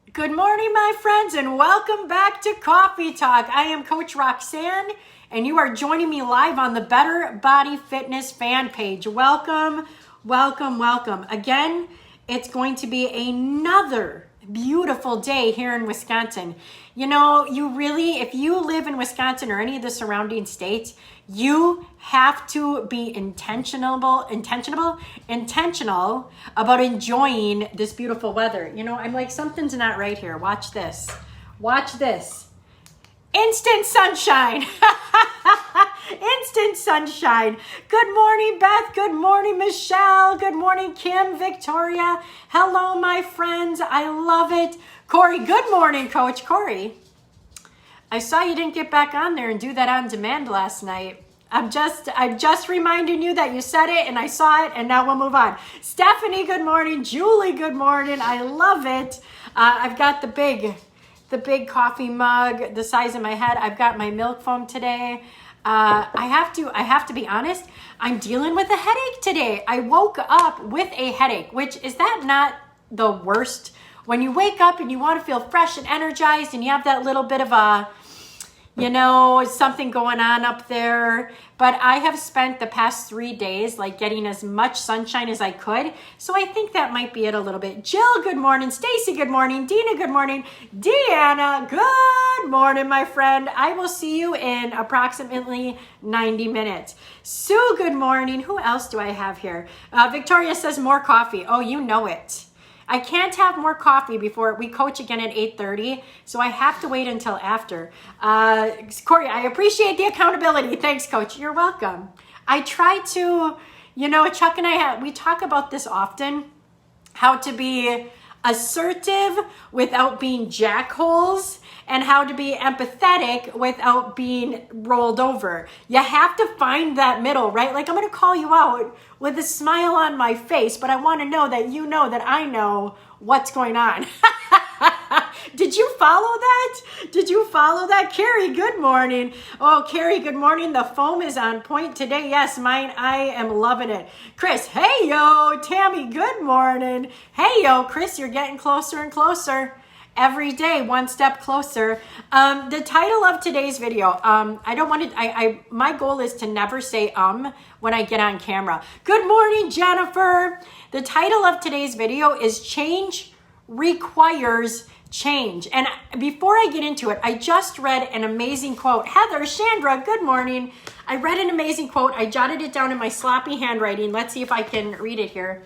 Good morning, my friends, and welcome back to Coffee Talk. I am Coach Roxanne, and you are joining me live on the Better Body Fitness fan page. Welcome, welcome, welcome. Again, it's going to be another beautiful day here in Wisconsin. You know, if you live in Wisconsin or any of the surrounding states, you have to be intentional about enjoying this beautiful weather. You know, I'm like, something's not right here. Watch this. Watch this. Instant sunshine. Instant sunshine. Good morning, Beth. Good morning, Michelle. Good morning, Kim, Victoria. Hello, my friends. I love it. Corey, good morning, Coach. Corey, I saw you didn't get back on there and do that on demand last night. I'm just reminding you that you said it and I saw it, and now we'll move on. Stephanie, good morning. Julie, good morning. I love it. I've got the big coffee mug the size of my head. I've got my milk foam today. I have to be honest. I'm dealing with a headache today. I woke up with a headache, which is that not the worst? When you wake up and you want to feel fresh and energized and you have that little bit of a, something going on up there. But I have spent the past 3 days like getting as much sunshine as I could. So I think that might be it a little bit. Jill, good morning. Stacy, good morning. Dina, good morning. Deanna, good morning, my friend. I will see you in approximately 90 minutes. Sue, good morning. Who else do I have here? Victoria says more coffee. Oh, you know it. I can't have more coffee before we coach again at 8:30, so I have to wait until after. Corey, I appreciate the accountability. Thanks, Coach. You're welcome. I try to, Chuck and we talk about this often, how to be assertive without being jackholes, and how to be empathetic without being rolled over. You have to find that middle, right? Like, I'm going to call you out with a smile on my face, but I want to know that you know that I know what's going on. Did you follow that? Carrie, good morning. Oh, Carrie, good morning. The foam is on point today. Yes, mine. I am loving it. Chris, hey, yo. Tammy, good morning. Hey, yo. Chris, you're getting closer and closer. Every day, one step closer. The title of today's video, my goal is to never say when I get on camera. Good morning, Jennifer. The title of today's video is Change Requires Change. And before I get into it, I just read an amazing quote. Heather, Chandra, good morning. I read an amazing quote. I jotted it down in my sloppy handwriting. Let's see if I can read it here.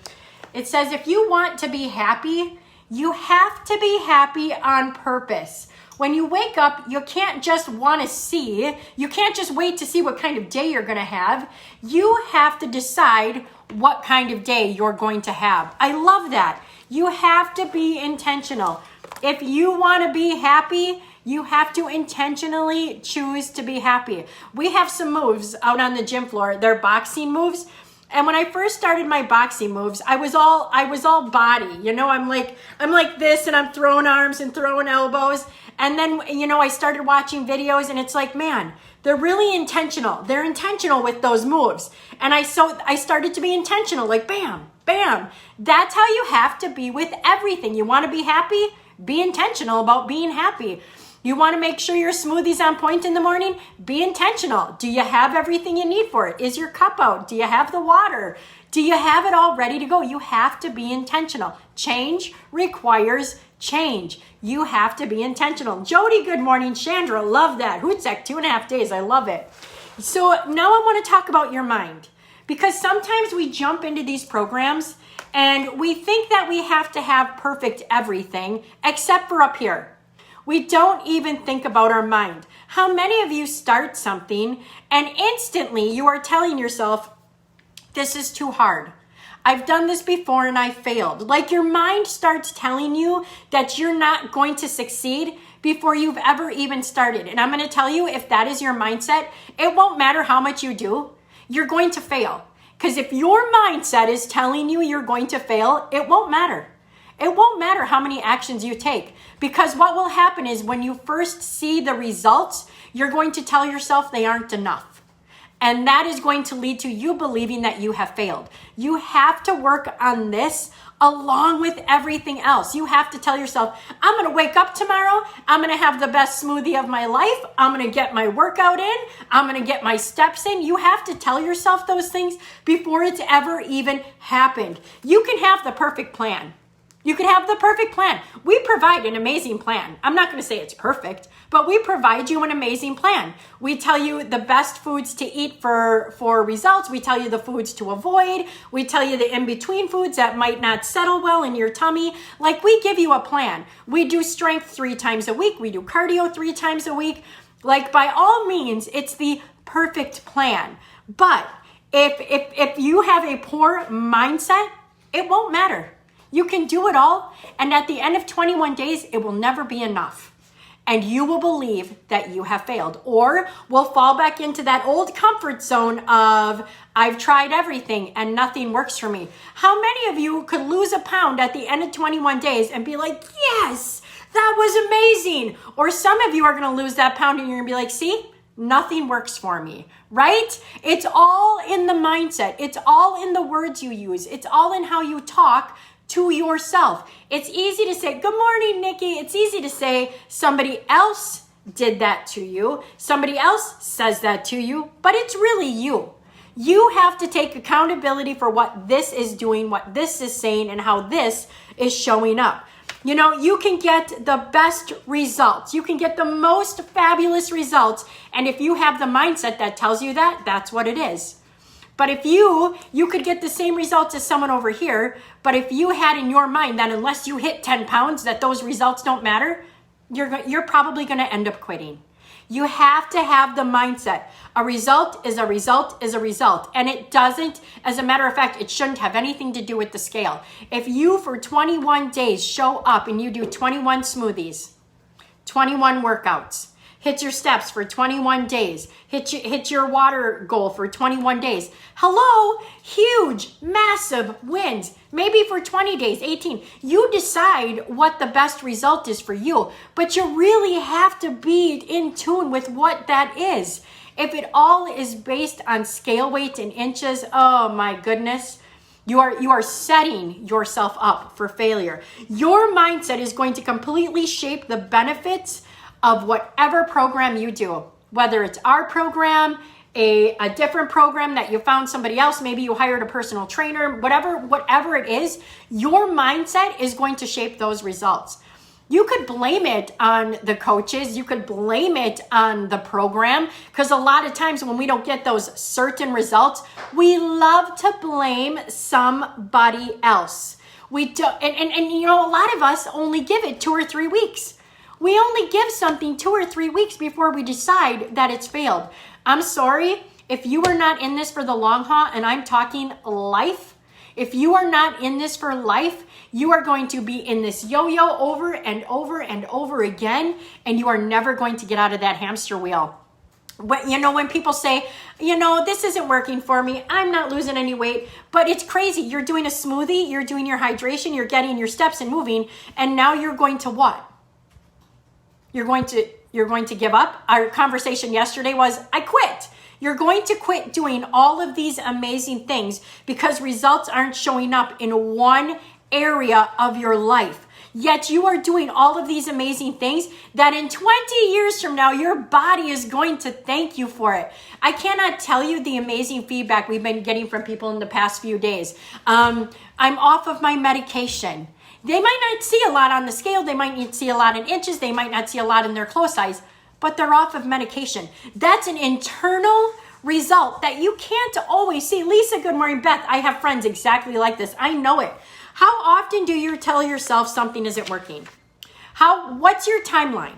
It says, if you want to be happy, you have to be happy on purpose. When you wake up, you can't just you can't just wait to see what kind of day you're going to have. You have to decide what kind of day you're going to have. I love that. You have to be intentional. If you want to be happy, you have to intentionally choose to be happy. We have some moves out on the gym floor. They're boxing moves. And when I first started my boxing moves, I was all body. I'm like this, and I'm throwing arms and throwing elbows. And then, I started watching videos, and it's like, man, they're really intentional. They're intentional with those moves. And I started to be intentional, like bam, bam. That's how you have to be with everything. You want to be happy? Be intentional about being happy. You want to make sure your smoothie's on point in the morning? Be intentional. Do you have everything you need for it? Is your cup out? Do you have the water? Do you have it all ready to go? You have to be intentional. Change requires change. You have to be intentional. Jody, good morning. Chandra, love that. Hootsek, 2.5 days. I love it. So now I want to talk about your mind, because sometimes we jump into these programs and we think that we have to have perfect everything except for up here. We don't even think about our mind. How many of you start something and instantly you are telling yourself, this is too hard. I've done this before and I failed. Like, your mind starts telling you that you're not going to succeed before you've ever even started. And I'm going to tell you, if that is your mindset, it won't matter how much you do, you're going to fail. Because if your mindset is telling you you're going to fail, it won't matter. It won't matter how many actions you take, because what will happen is when you first see the results, you're going to tell yourself they aren't enough. And that is going to lead to you believing that you have failed. You have to work on this along with everything else. You have to tell yourself, I'm going to wake up tomorrow. I'm going to have the best smoothie of my life. I'm going to get my workout in. I'm going to get my steps in. You have to tell yourself those things before it's ever even happened. You can have the perfect plan. You could have the perfect plan. We provide an amazing plan. I'm not going to say it's perfect, but we provide you an amazing plan. We tell you the best foods to eat for results. We tell you the foods to avoid. We tell you the in-between foods that might not settle well in your tummy. Like, we give you a plan. We do strength 3 times a week. We do cardio 3 times a week. Like, by all means, it's the perfect plan. But if you have a poor mindset, it won't matter. You can do it all, and at the end of 21 days, it will never be enough. And you will believe that you have failed, or will fall back into that old comfort zone of, I've tried everything and nothing works for me. How many of you could lose a pound at the end of 21 days and be like, yes, that was amazing? Or some of you are going to lose that pound and you're going to be like, see, nothing works for me, right? It's all in the mindset. It's all in the words you use. It's all in how you talk to yourself. It's easy to say, good morning, Nikki. It's easy to say somebody else did that to you. Somebody else says that to you, but it's really you. You have to take accountability for what this is doing, what this is saying, and how this is showing up. You know, you can get the best results. You can get the most fabulous results. And if you have the mindset that tells you that, that's what it is. But if you could get the same results as someone over here, but if you had in your mind that unless you hit 10 pounds, that those results don't matter, you're probably going to end up quitting. You have to have the mindset. A result is a result is a result. And it doesn't, as a matter of fact, it shouldn't have anything to do with the scale. If you for 21 days show up and you do 21 smoothies, 21 workouts, hit your steps for 21 days. Hit your water goal for 21 days. Hello, huge, massive wins. Maybe for 20 days, 18. You decide what the best result is for you, but you really have to be in tune with what that is. If it all is based on scale weight and inches, oh my goodness, you are setting yourself up for failure. Your mindset is going to completely shape the benefits of whatever program you do, whether it's our program, a different program that you found somebody else, maybe you hired a personal trainer, whatever it is, your mindset is going to shape those results. You could blame it on the coaches, you could blame it on the program, because a lot of times when we don't get those certain results, we love to blame somebody else. We do, and you know, a lot of us only give it 2 or 3 weeks. We only give something 2 or 3 weeks before we decide that it's failed. I'm sorry, if you are not in this for the long haul, and I'm talking life, if you are not in this for life, you are going to be in this yo-yo over and over and over again, and you are never going to get out of that hamster wheel. But you know, when people say, you know, this isn't working for me, I'm not losing any weight, but it's crazy. You're doing a smoothie, you're doing your hydration, you're getting your steps and moving, and now you're going to what? You're going to give up. Our conversation yesterday was, I quit. You're going to quit doing all of these amazing things because results aren't showing up in one area of your life. Yet you are doing all of these amazing things that in 20 years from now, your body is going to thank you for it. I cannot tell you the amazing feedback we've been getting from people in the past few days. I'm off of my medication. They might not see a lot on the scale. They might not see a lot in inches. They might not see a lot in their clothes size, but they're off of medication. That's an internal result that you can't always see. Lisa, good morning. Beth, I have friends exactly like this. I know it. How often do you tell yourself something isn't working? What's your timeline?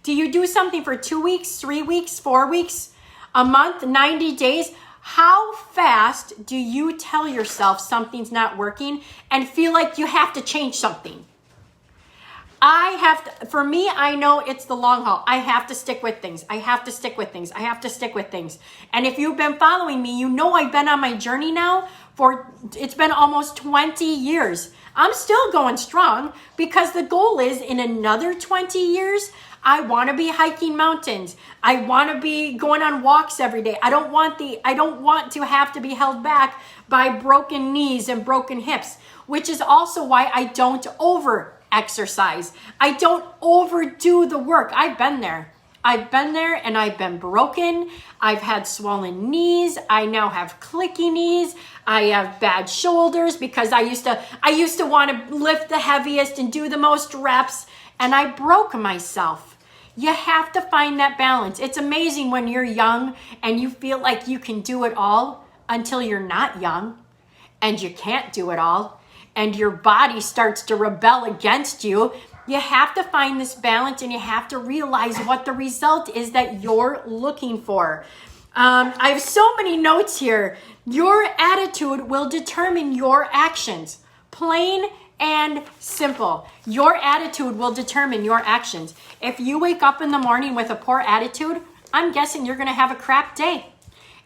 Do you do something for 2 weeks, 3 weeks, 4 weeks, a month, 90 days? How fast do you tell yourself something's not working and feel like you have to change something? For me, I know it's the long haul. I have to stick with things. I have to stick with things. I have to stick with things. And if you've been following me, you know I've been on my journey now it's been almost 20 years. I'm still going strong because the goal is in another 20 years, I want to be hiking mountains. I want to be going on walks every day. I don't want to have to be held back by broken knees and broken hips, which is also why I don't over exercise. I don't overdo the work. I've been there and I've been broken. I've had swollen knees. I now have clicky knees. I have bad shoulders because I used to want to lift the heaviest and do the most reps, and I broke myself. You have to find that balance. It's amazing when you're young and you feel like you can do it all until you're not young and you can't do it all and your body starts to rebel against you. You have to find this balance and you have to realize what the result is that you're looking for. I have so many notes here. Your attitude will determine your actions. Plain and simple. Your attitude will determine your actions. If you wake up in the morning with a poor attitude, I'm guessing you're going to have a crap day.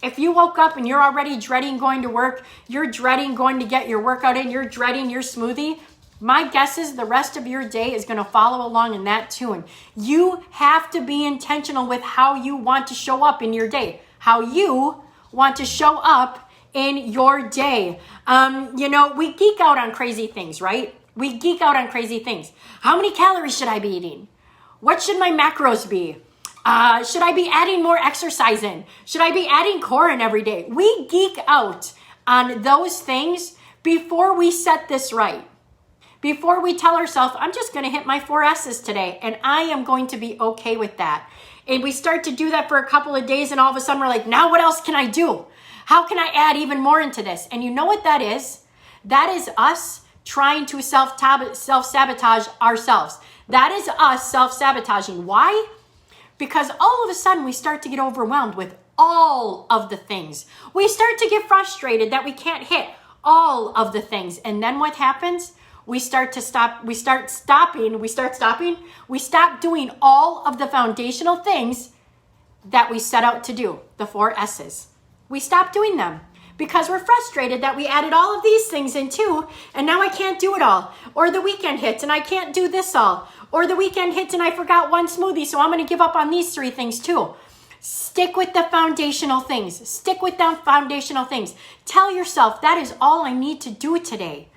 If you woke up and you're already dreading going to work, you're dreading going to get your workout in, you're dreading your smoothie, my guess is the rest of your day is going to follow along in that tune. You have to be intentional with how you want to show up in your day, how you want to show up in your day. We geek out on crazy things, right? We geek out on crazy things. How many calories should I be eating? What should my macros be? Should I be adding more exercise in? Should I be adding core in every day? We geek out on those things before we set this right. Before we tell ourselves, I'm just going to hit my 4 S's today and I am going to be okay with that. And we start to do that for a couple of days and all of a sudden we're like, now what else can I do? How can I add even more into this? And you know what that is? That is us trying to self-sabotage ourselves. That is us self-sabotaging. Why? Because all of a sudden we start to get overwhelmed with all of the things. We start to get frustrated that we can't hit all of the things. And then what happens? We stop doing all of the foundational things that we set out to do, the 4 S's. We stop doing them because we're frustrated that we added all of these things in too, and now I can't do it all. Or the weekend hits and I can't do this all. Or the weekend hits and I forgot one smoothie, so I'm going to give up on these 3 things too. Stick with the foundational things. Stick with the foundational things. Tell yourself that is all I need to do today.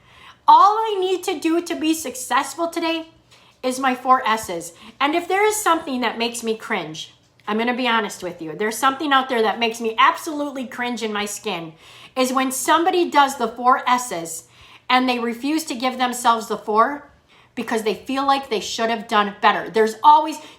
All I need to do to be successful today is my 4 S's. And if there is something that makes me cringe, I'm going to be honest with you. There's something out there that makes me absolutely cringe in my skin, is when somebody does the 4 S's and they refuse to give themselves the 4 because they feel like they should have done better.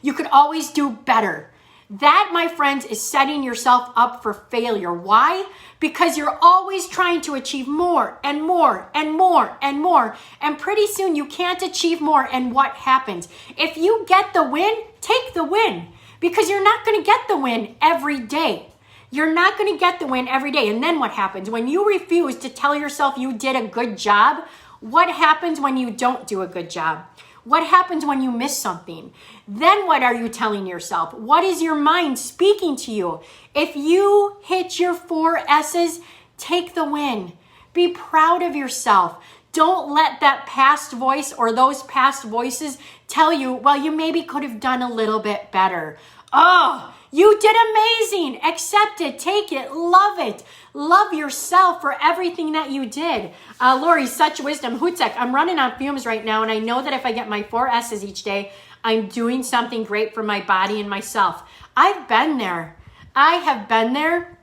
You could always do better. That, my friends, is setting yourself up for failure. Why? Because you're always trying to achieve more and more and more and more. And pretty soon you can't achieve more. And what happens? If you get the win, take the win. Because you're not going to get the win every day. You're not going to get the win every day. And then what happens? When you refuse to tell yourself you did a good job, what happens when you don't do a good job? What happens when you miss something? Then what are you telling yourself? What is your mind speaking to you? If you hit your 4 S's, take the win. Be proud of yourself. Don't let that past voice or those past voices tell you, well, you maybe could have done a little bit better. Oh, you did amazing. Accept it. Take it. Love it. Love yourself for everything that you did. Lori, such wisdom. Hutzek, I'm running on fumes right now, and I know that if I get my 4 S's each day, I'm doing something great for my body and myself. I've been there. I have been there,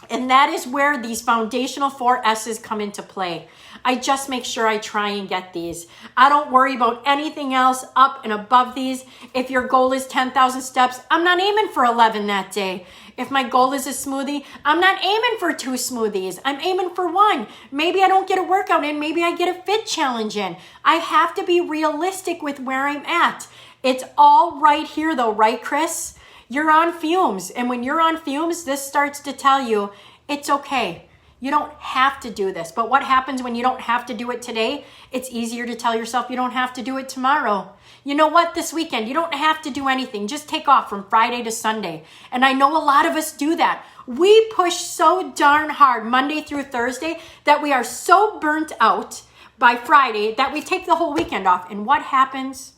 and that is where these foundational 4 S's come into play. I just make sure I try and get these. I don't worry about anything else up and above these. If your goal is 10,000 steps, I'm not aiming for 11 that day. If my goal is a smoothie, I'm not aiming for 2 smoothies. I'm aiming for 1. Maybe I don't get a workout in. Maybe I get a fit challenge in. I have to be realistic with where I'm at. It's all right here though, right, Chris? You're on fumes. And when you're on fumes, this starts to tell you it's okay. You don't have to do this. But what happens when you don't have to do it today? It's easier to tell yourself you don't have to do it tomorrow. You know what? This weekend, you don't have to do anything. Just take off from Friday to Sunday. And I know a lot of us do that. We push so darn hard Monday through Thursday that we are so burnt out by Friday that we take the whole weekend off. And what happens?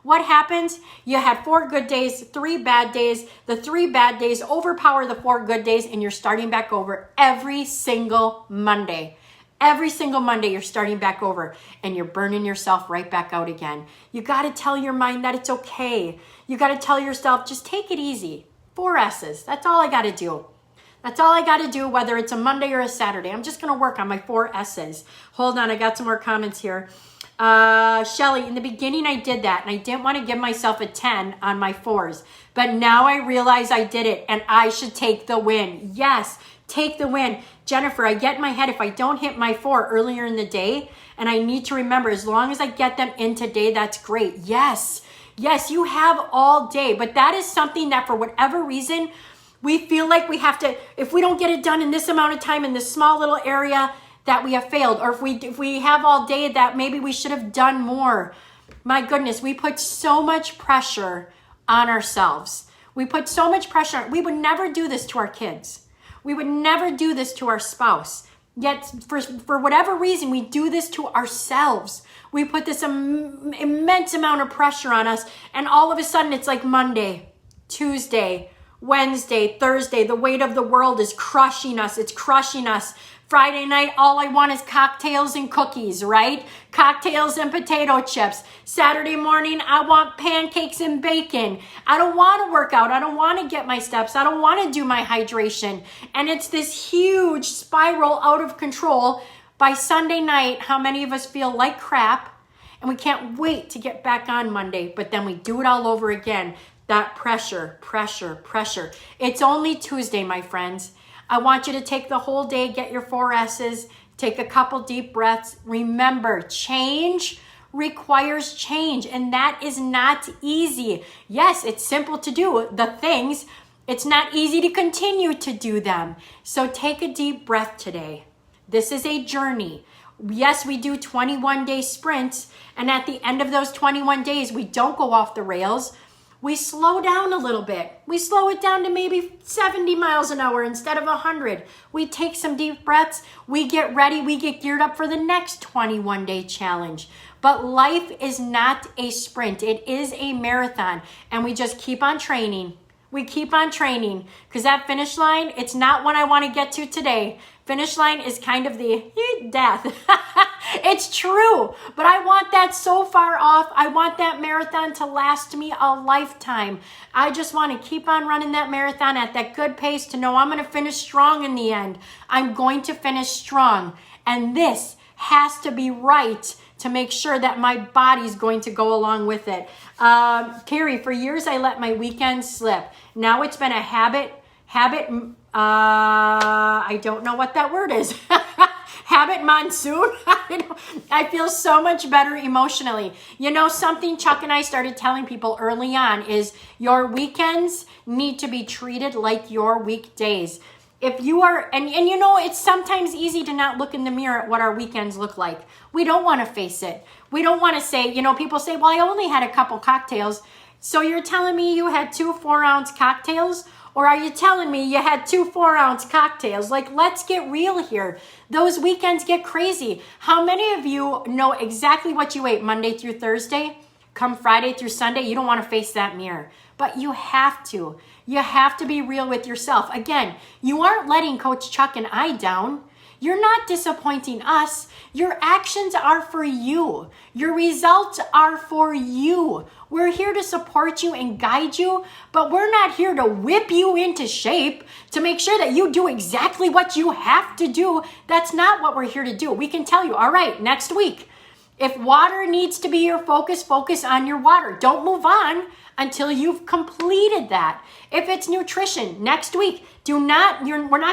What happens? You had 4 good days, 3 bad days. The 3 bad days overpower the 4 good days, and you're starting back over every single Monday. Every single Monday, you're starting back over, and you're burning yourself right back out again. You got to tell your mind that it's okay. You got to tell yourself, just take it easy. 4 S's. That's all I got to do. That's all I got to do, whether it's a Monday or a Saturday. I'm just going to work on my 4 S's. Hold on, I got some more comments here. Shelly, in the beginning I did that, and I didn't want to give myself a 10 on my 4s. But now I realize I did it, and I should take the win. Yes, take the win. Jennifer, I get in my head if I don't hit my 4 earlier in the day, and I need to remember, as long as I get them in today, that's great. Yes, you have all day. But that is something that for whatever reason, we feel like we have to, if we don't get it done in this amount of time in this small little area, that we have failed. Or if we have all day, that maybe we should have done more. My goodness, we put so much pressure on ourselves. We put so much pressure. We would never do this to our kids. We would never do this to our spouse. Yet for whatever reason, we do this to ourselves. We put this immense amount of pressure on us. And all of a sudden it's like Monday, Tuesday, Wednesday, Thursday, the weight of the world is crushing us. It's crushing us. Friday night, all I want is cocktails and cookies, right? Cocktails and potato chips. Saturday morning, I want pancakes and bacon. I don't want to work out. I don't want to get my steps. I don't want to do my hydration. And it's this huge spiral out of control. By Sunday night, how many of us feel like crap? And we can't wait to get back on Monday, but then we do it all over again. That pressure. It's only Tuesday, my friends. I want you to take the whole day, get your 4 S's, take a couple deep breaths. Remember, change requires change, and that is not easy. Yes, it's simple to do the things. It's not easy to continue to do them. So take a deep breath today. This is a journey. Yes, we do 21-day sprints, and at the end of those 21 days, we don't go off the rails. We slow down a little bit. We slow it down to maybe 70 miles an hour instead of 100. We take some deep breaths. We get ready. We get geared up for the next 21-day challenge. But life is not a sprint. It is a marathon. And we just keep on training. We keep on training because that finish line, it's not what I want to get to today. Finish line is kind of the death. It's true, but I want that so far off. I want that marathon to last me a lifetime. I just want to keep on running that marathon at that good pace to know I'm going to finish strong in the end. I'm going to finish strong, and this has to be right to make sure that my body's going to go along with it. Carrie, for years I let my weekends slip. Now it's been a habit, I don't know what that word is. Habit monsoon. I feel so much better emotionally. You know, something Chuck and I started telling people early on is your weekends need to be treated like your weekdays. If you are, and you know, it's sometimes easy to not look in the mirror at what our weekends look like. We don't want to face it. We don't want to say, you know, people say, well, I only had a couple cocktails. So you're telling me you had 2 4-ounce cocktails? Or are you telling me you had 2 4-ounce cocktails? Like, let's get real here. Those weekends get crazy. How many of you know exactly what you ate Monday through Thursday? Come Friday through Sunday, you don't want to face that mirror. But you have to. You have to be real with yourself. Again, you aren't letting Coach Chuck and I down. You're not disappointing us. Your actions are for you. Your results are for you. We're here to support you and guide you, but we're not here to whip you into shape to make sure that you do exactly what you have to do. That's not what we're here to do. We can tell you, all right, next week, if water needs to be your focus, focus on your water. Don't move on until you've completed that. If it's nutrition, next week, we're not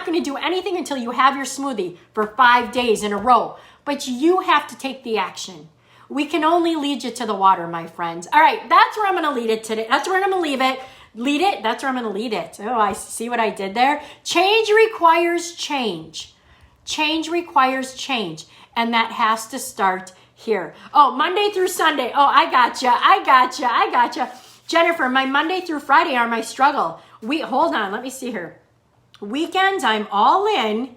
going to do anything until you have your smoothie for 5 days in a row. But you have to take the action. We can only lead you to the water, my friends. All right, that's where I'm going to lead it today. That's where I'm going to leave it. Lead it. That's where I'm going to lead it. Oh, I see what I did there. Change requires change. Change requires change. And that has to start here. Oh, Monday through Sunday. Oh, I gotcha. Jennifer, my Monday through Friday are my struggle. Hold on, let me see here. Weekends, I'm all in.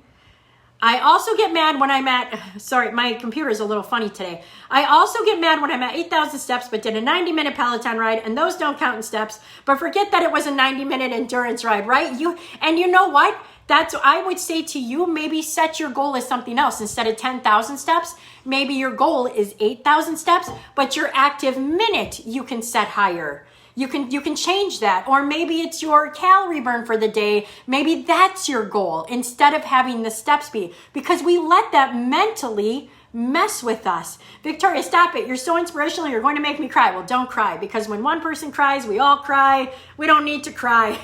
I also get mad when I'm at, sorry, my computer is a little funny today. I also get mad when I'm at 8,000 steps, but did a 90-minute Peloton ride, and those don't count in steps. But forget that it was a 90-minute endurance ride, right? You know what? I would say to you, maybe set your goal as something else. Instead of 10,000 steps, maybe your goal is 8,000 steps, but your active minute you can set higher. You can change that. Or maybe it's your calorie burn for the day. Maybe that's your goal instead of having the steps be, because we let that mentally mess with us. Victoria, stop it. You're so inspirational. You're going to make me cry. Well, don't cry, because when one person cries, we all cry. We don't need to cry.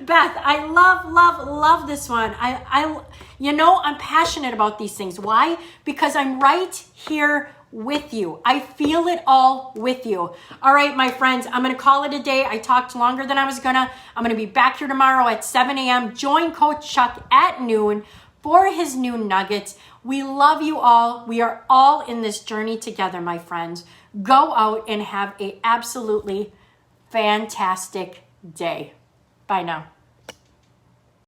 Beth, I love this one. I'm passionate about these things. Why? Because I'm right here with you. I feel it all with you. All right, my friends, I'm going to call it a day. I talked longer than I was gonna. I'm going to be back here tomorrow at 7 a.m. Join Coach Chuck at noon for his noon nuggets. We love you all. We are all in this journey together, my friends. Go out and have an absolutely fantastic day. Bye now.